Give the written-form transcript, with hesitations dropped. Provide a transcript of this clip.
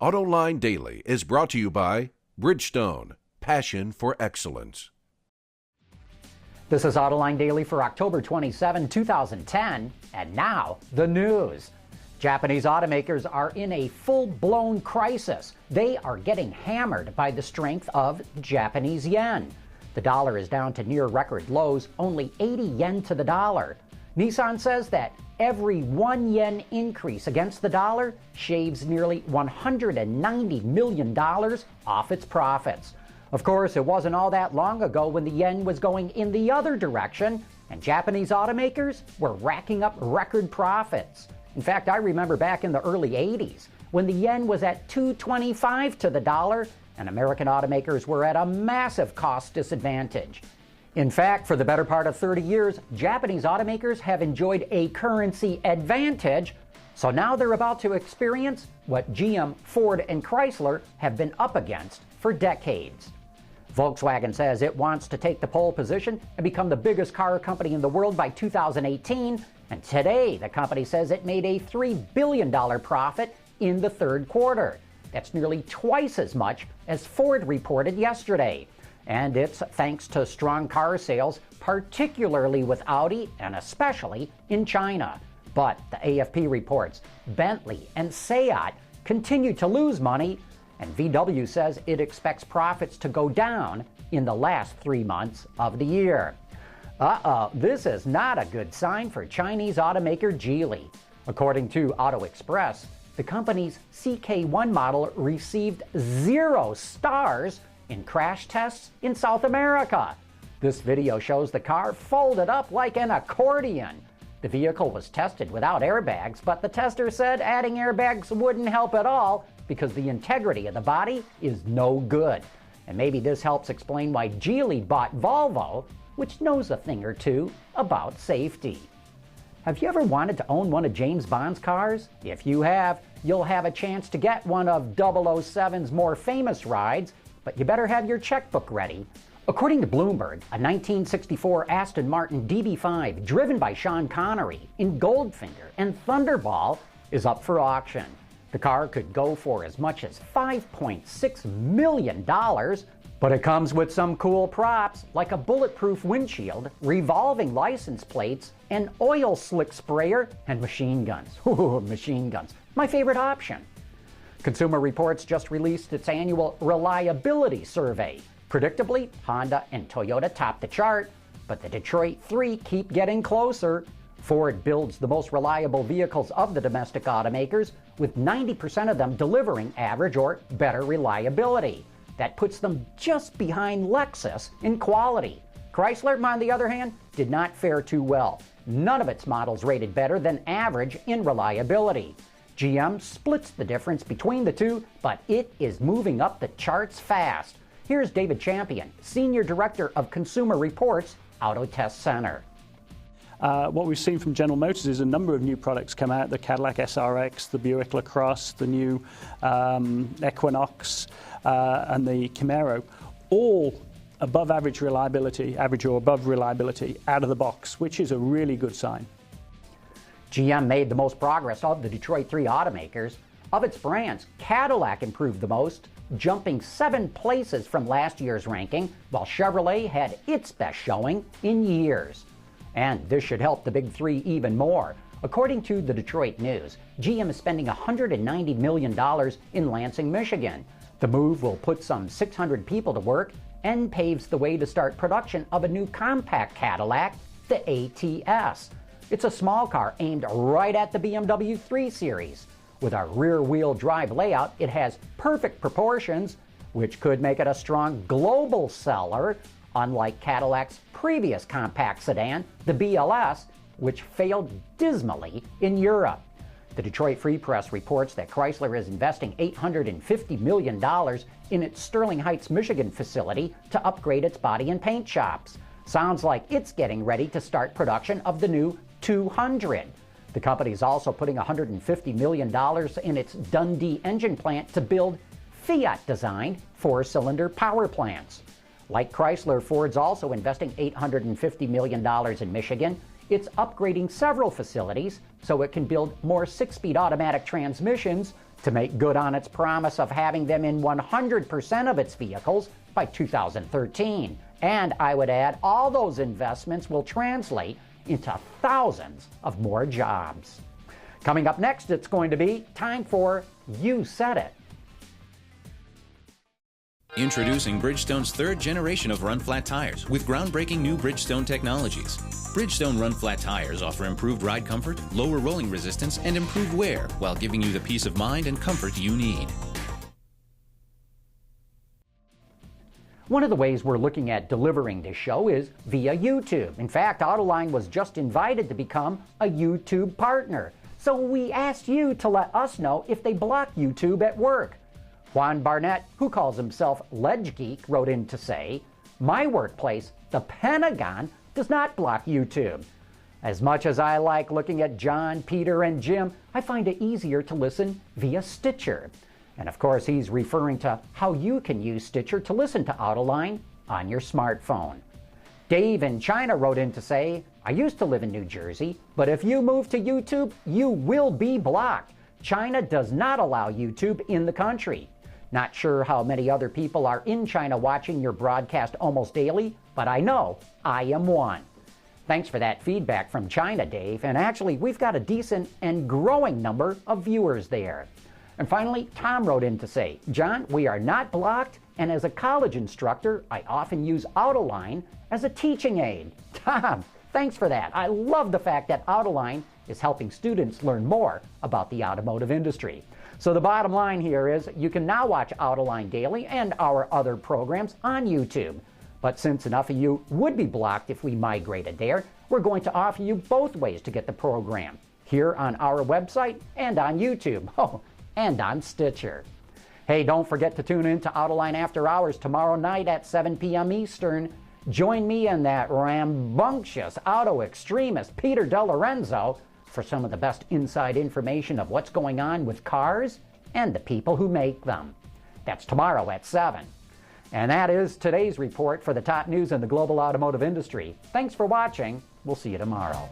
Autoline Daily is brought to you by Bridgestone, passion for excellence. This is Autoline Daily for October 27, 2010, and now the news. Japanese automakers are in a full-blown crisis. They are getting hammered by the strength of the Japanese yen. The dollar is down to near record lows, only 80 yen to the dollar. Nissan says that every 1 yen increase against the dollar shaves nearly $190 million off its profits. Of course, it wasn't all that long ago when the yen was going in the other direction, and Japanese automakers were racking up record profits. In fact, I remember back in the early 80s when the yen was at $2.25 to the dollar, and American automakers were at a massive cost disadvantage. In fact, for the better part of 30 years, Japanese automakers have enjoyed a currency advantage, so now they're about to experience what GM, Ford, and Chrysler have been up against for decades. Volkswagen says it wants to take the pole position and become the biggest car company in the world by 2018, and today the company says it made a $3 billion profit in the third quarter. That's nearly twice as much as Ford reported yesterday. And it's thanks to strong car sales, particularly with Audi and especially in China. But the AFP reports Bentley and Seat continue to lose money, and VW says it expects profits to go down in the last 3 months of the year. This is not a good sign for Chinese automaker Geely. According to Auto Express, the company's CK1 model received 0 stars in crash tests in South America. This video shows the car folded up like an accordion. The vehicle was tested without airbags, but the tester said adding airbags wouldn't help at all because the integrity of the body is no good. And maybe this helps explain why Geely bought Volvo, which knows a thing or two about safety. Have you ever wanted to own one of James Bond's cars? If you have, you'll have a chance to get one of 007's more famous rides, but you better have your checkbook ready. According to Bloomberg, a 1964 Aston Martin DB5 driven by Sean Connery in Goldfinger and Thunderball is up for auction. The car could go for as much as $5.6 million, but it comes with some cool props like a bulletproof windshield, revolving license plates, an oil slick sprayer, and machine guns. Ooh, machine guns. My favorite option. Consumer Reports just released its annual reliability survey. Predictably, Honda and Toyota top the chart, but the Detroit Three keep getting closer. Ford builds the most reliable vehicles of the domestic automakers, with 90% of them delivering average or better reliability. That puts them just behind Lexus in quality. Chrysler, on the other hand, did not fare too well. None of its models rated better than average in reliability. GM splits the difference between the two, but it is moving up the charts fast. Here's David Champion, Senior Director of Consumer Reports, Auto Test Center. What we've seen from General Motors is a number of new products come out, the Cadillac SRX, the Buick LaCrosse, the new Equinox, and the Camaro, all above average reliability, average or above reliability out of the box, which is a really good sign. GM made the most progress of the Detroit Three automakers. Of its brands, Cadillac improved the most, jumping 7 places from last year's ranking, while Chevrolet had its best showing in years. And this should help the Big Three even more. According to the Detroit News, GM is spending $190 million in Lansing, Michigan. The move will put some 600 people to work and paves the way to start production of a new compact Cadillac, the ATS. It's a small car aimed right at the BMW 3 Series. With our rear-wheel drive layout, it has perfect proportions, which could make it a strong global seller, unlike Cadillac's previous compact sedan, the BLS, which failed dismally in Europe. The Detroit Free Press reports that Chrysler is investing $850 million in its Sterling Heights, Michigan facility to upgrade its body and paint shops. Sounds like it's getting ready to start production of the new 200. The company is also putting $150 million in its Dundee engine plant to build Fiat-designed 4-cylinder power plants. Like Chrysler, Ford's also investing $850 million in Michigan. It's upgrading several facilities so it can build more 6-speed automatic transmissions to make good on its promise of having them in 100% of its vehicles by 2013. And I would add, all those investments will translate into thousands of more jobs. Coming up next, it's going to be time for You Said It. Introducing Bridgestone's third generation of run-flat tires with groundbreaking new Bridgestone technologies. Bridgestone run-flat tires offer improved ride comfort, lower rolling resistance, and improved wear while giving you the peace of mind and comfort you need. One of the ways we're looking at delivering this show is via YouTube. In fact, Autoline was just invited to become a YouTube partner. So we asked you to let us know if they block YouTube at work. Juan Barnett, who calls himself Ledge Geek, wrote in to say, "My workplace, the Pentagon, does not block YouTube. As much as I like looking at John, Peter, and Jim, I find it easier to listen via Stitcher." And of course, he's referring to how you can use Stitcher to listen to Autoline on your smartphone. Dave in China wrote in to say, "I used to live in New Jersey, but if you move to YouTube, you will be blocked. China does not allow YouTube in the country. Not sure how many other people are in China watching your broadcast almost daily, but I know I am one." Thanks for that feedback from China, Dave. And actually, we've got a decent and growing number of viewers there. And finally, Tom wrote in to say, "John, we are not blocked, and as a college instructor, I often use Autoline as a teaching aid." Tom, thanks for that. I love the fact that Autoline is helping students learn more about the automotive industry. So the bottom line here is you can now watch Autoline Daily and our other programs on YouTube. But since enough of you would be blocked if we migrated there, we're going to offer you both ways to get the program, here on our website and on YouTube. Oh, and on Stitcher. Hey, don't forget to tune in to Autoline After Hours tomorrow night at 7 p.m. Eastern. Join me and that rambunctious auto extremist Peter DeLorenzo for some of the best inside information of what's going on with cars and the people who make them. That's tomorrow at 7. And that is today's report for the top news in the global automotive industry. Thanks for watching. We'll see you tomorrow.